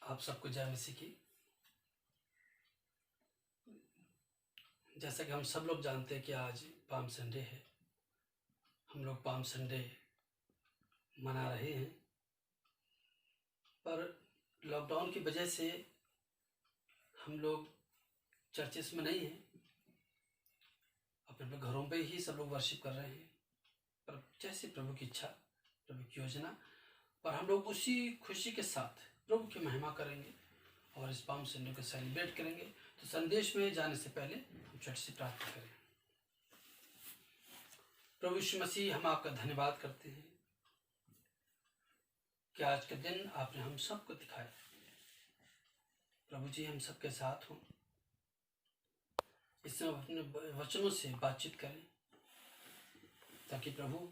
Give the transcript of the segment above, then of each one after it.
आप सबको जय मसीह की। जैसा कि हम सब लोग जानते हैं कि आज पाम संडे है। हम लोग पाम संडे मना रहे हैं, पर लॉकडाउन की वजह से हम लोग चर्चेस में नहीं हैं, अपने घरों पे ही सब लोग वर्शिप कर रहे हैं। पर जैसे प्रभु की इच्छा, प्रभु की योजना, पर हम लोग उसी खुशी के साथ प्रभु की महिमा करेंगे और इस पाम संडे को सेलिब्रेट करेंगे। तो संदेश में जाने से पहले हम चर्च से प्रार्थना करें। प्रभु यीशु मसीह, हम आपका धन्यवाद करते हैं कि आज के दिन आपने हम सबको दिखाया। प्रभु जी, हम सबके साथ हों, इसमें अपने वचनों से बातचीत करें ताकि प्रभु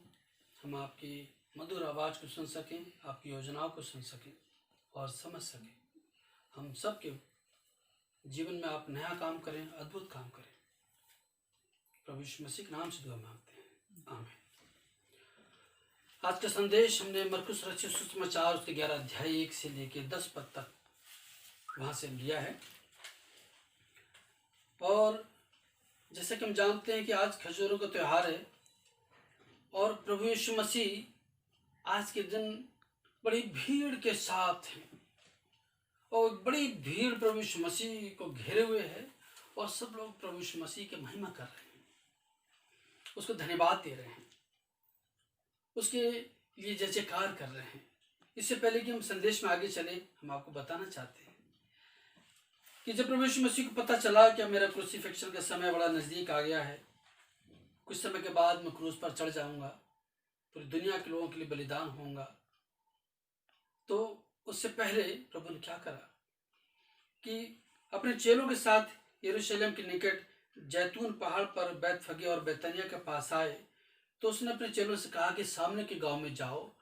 हम आपकी मधुर आवाज़ को सुन सकें, आपकी योजनाओं को सुन सकें और समझ सकें। हम सबके जीवन में आप नया काम करें, अद्भुत काम करें। प्रभु यीशु मसीह के नाम से दुआ मांगते हैं, आमीन। आज का संदेश हमने मरकुस रचित सुसमाचार उसके 11 अध्याय 1 से लेके 10 पद तक वहाँ से लिया है। और जैसे कि हम जानते हैं कि आज खजूरों का त्यौहार है और प्रभु यीशु मसीह आज के दिन बड़ी भीड़ के साथ हैं और बड़ी भीड़ प्रभु यीशु मसीह को घेरे हुए है और सब लोग प्रभु यीशु मसीह की महिमा कर रहे हैं, उसको धन्यवाद दे रहे हैं, उसके लिए जय जयकार कर रहे हैं। इससे पहले कि हम संदेश में आगे चले, हम आपको बताना चाहते हैं कि जब प्रभु यीशु मसीह को पता चला कि मेरा क्रूसिफिक्शन का समय बड़ा नज़दीक आ गया है, कुछ समय के बाद मैं क्रूस पर चढ़ जाऊंगा, पूरी दुनिया के लोगों के लिए बलिदान होऊंगा, तो उससे पहले प्रभु ने क्या करा कि अपने चेलों के साथ यरूशलेम के निकट जैतून पहाड़ पर बैतफगे और बैतनिया के पास आए। तो उसने अपने चेलों से कहा कि सामने के गांव में जाओ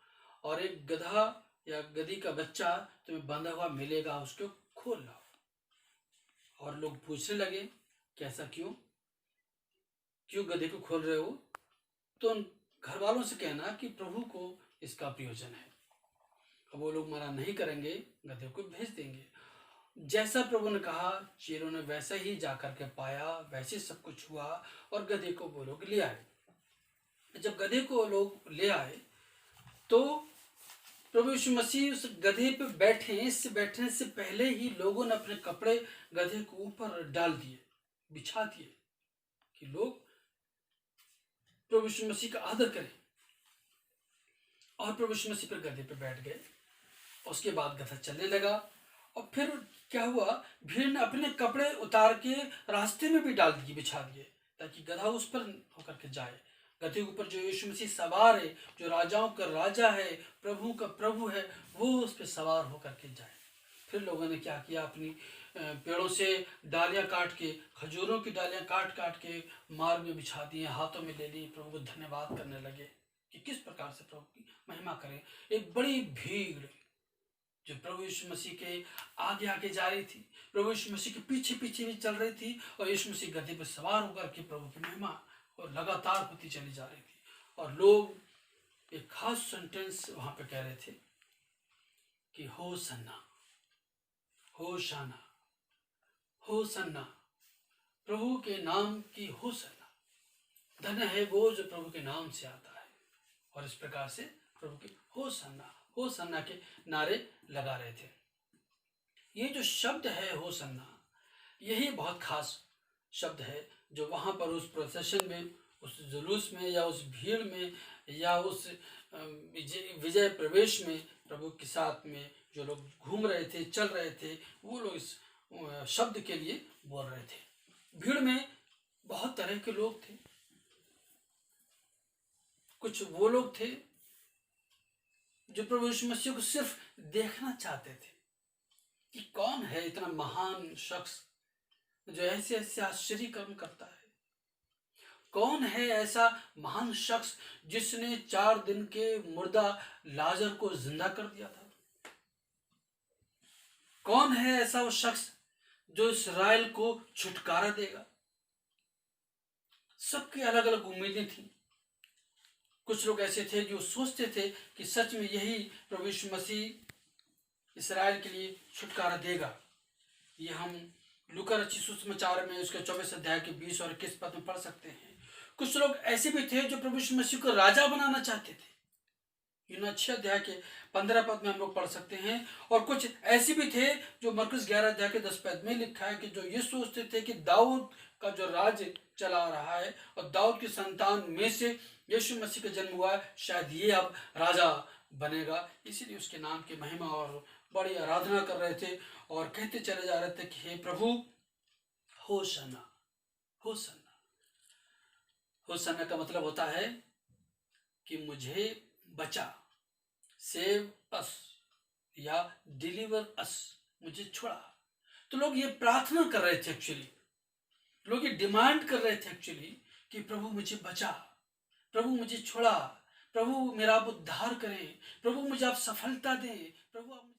और एक गधा या गधी का बच्चा तुम्हें बंधा हुआ मिलेगा, उसको खोल लाओ। और लोग पूछने लगे कि ऐसा क्यों गधे को खोल रहे हो? तो उन घर वालों से कहना कि प्रभु को इसका प्रयोजन है। अब वो लोग मना नहीं करेंगे, गधे को भेज देंगे। जैसा प्रभु ने कहा, चेलों ने वैसा ही जाकर के पाया, वैसे सब कुछ हुआ और गधे को वो लोग ले आए। जब गधे को लोग ले आए तो प्रभु यीशु मसीह उस गधे पे बैठे। इससे बैठने से पहले ही लोगों ने अपने कपड़े गधे के ऊपर डाल दिए, बिछा दिए कि लोग प्रभु यीशु मसीह का आदर करें। और प्रभु यीशु मसीह पर गधे पे बैठ गए। उसके बाद गधा चलने लगा और फिर क्या हुआ, भीड़ ने अपने कपड़े उतार के रास्ते में भी डाल दिए, बिछा दिए, ताकि गधा उस पर होकर के जाए। गधे के ऊपर जो यीशु मसीह सवार है, जो राजाओं का राजा है, प्रभु का प्रभु है, वो उस पर सवार होकर के जाए। फिर लोगों ने क्या किया, अपनी पेड़ों से डालियां काट के, खजूरों की डालियां काट काट के मार्ग में बिछा दिए, हाथों में ले ली, प्रभु को धन्यवाद करने लगे कि किस प्रकार से प्रभु की महिमा करें। एक बड़ी भीड़ जो प्रभु यीशु मसीह के आगे आगे जा रही थी, प्रभु यीशु मसीह के पीछे पीछे भी चल रही थी और यीशु मसीह गधे पर सवार होकर के प्रभु की महिमा और लगातार होती चली जा रही थी। और लोग एक खास सेंटेंस वहां पे कह रहे थे कि होसन्ना, होशाना, होसन्ना, प्रभु के नाम की होसन्ना, धन्य है वो जो प्रभु के नाम से आता है। और इस प्रकार से प्रभु के होसन्ना, होसन्ना के नारे लगा रहे थे। ये जो शब्द है होसन्ना, यही बहुत खास शब्द है जो वहाँ पर उस प्रोसेशन में, उस जुलूस में या उस भीड़ में या उस विजय प्रवेश में प्रभु के साथ में जो लोग घूम रहे थे, चल रहे थे, वो लोग इस शब्द के लिए बोल रहे थे। भीड़ में बहुत तरह के लोग थे। कुछ वो लोग थे जो प्रभु यीशु मसीह को सिर्फ देखना चाहते थे कि कौन है इतना महान शख्स जो ऐसे ऐसे आश्चर्य कर्म करता है। कौन है ऐसा महान शख्स जिसने 4 दिन के मुर्दा लाजर को जिंदा कर दिया था। कौन है ऐसा वो शख्स जो इस्राएल को छुटकारा देगा। सबकी अलग अलग उम्मीदें थी। कुछ लोग ऐसे थे जो सोचते थे कि सच में यही प्रभु यीशु मसीह इसराइल के लिए छुटकारा देगा। ये हम लूका रचित सुसमाचार में उसके 24 अध्याय के 20 और 21 पद में पढ़ सकते हैं। कुछ लोग ऐसे भी थे जो प्रभु यीशु मसीह को राजा बनाना चाहते थे, यूहन्ना 6 अध्याय के 15 पद में हम लोग पढ़ सकते हैं। और कुछ ऐसे भी थे जो मरकुस 11 अध्याय के 10 पद में लिखा है कि जो ये सोचते थे कि दाऊद का जो राज्य चला रहा है और दाऊद की संतान में से यीशु मसीह का जन्म हुआ है, शायद ये अब राजा बनेगा, इसीलिए उसके नाम की महिमा और बड़ी आराधना कर रहे थे और कहते चले जा रहे थे कि हे प्रभु होशाना होशाना। होशाना का मतलब होता है कि मुझे बचा, सेव अस या डिलीवर अस, मुझे छुड़ा। तो लोग ये प्रार्थना कर रहे थे, एक्चुअली लोग ये डिमांड कर रहे थे एक्चुअली कि प्रभु मुझे बचा, प्रभु मुझे छुड़ा, प्रभु मेरा आप उद्धार करें, प्रभु मुझे आप सफलता दें, प्रभु आप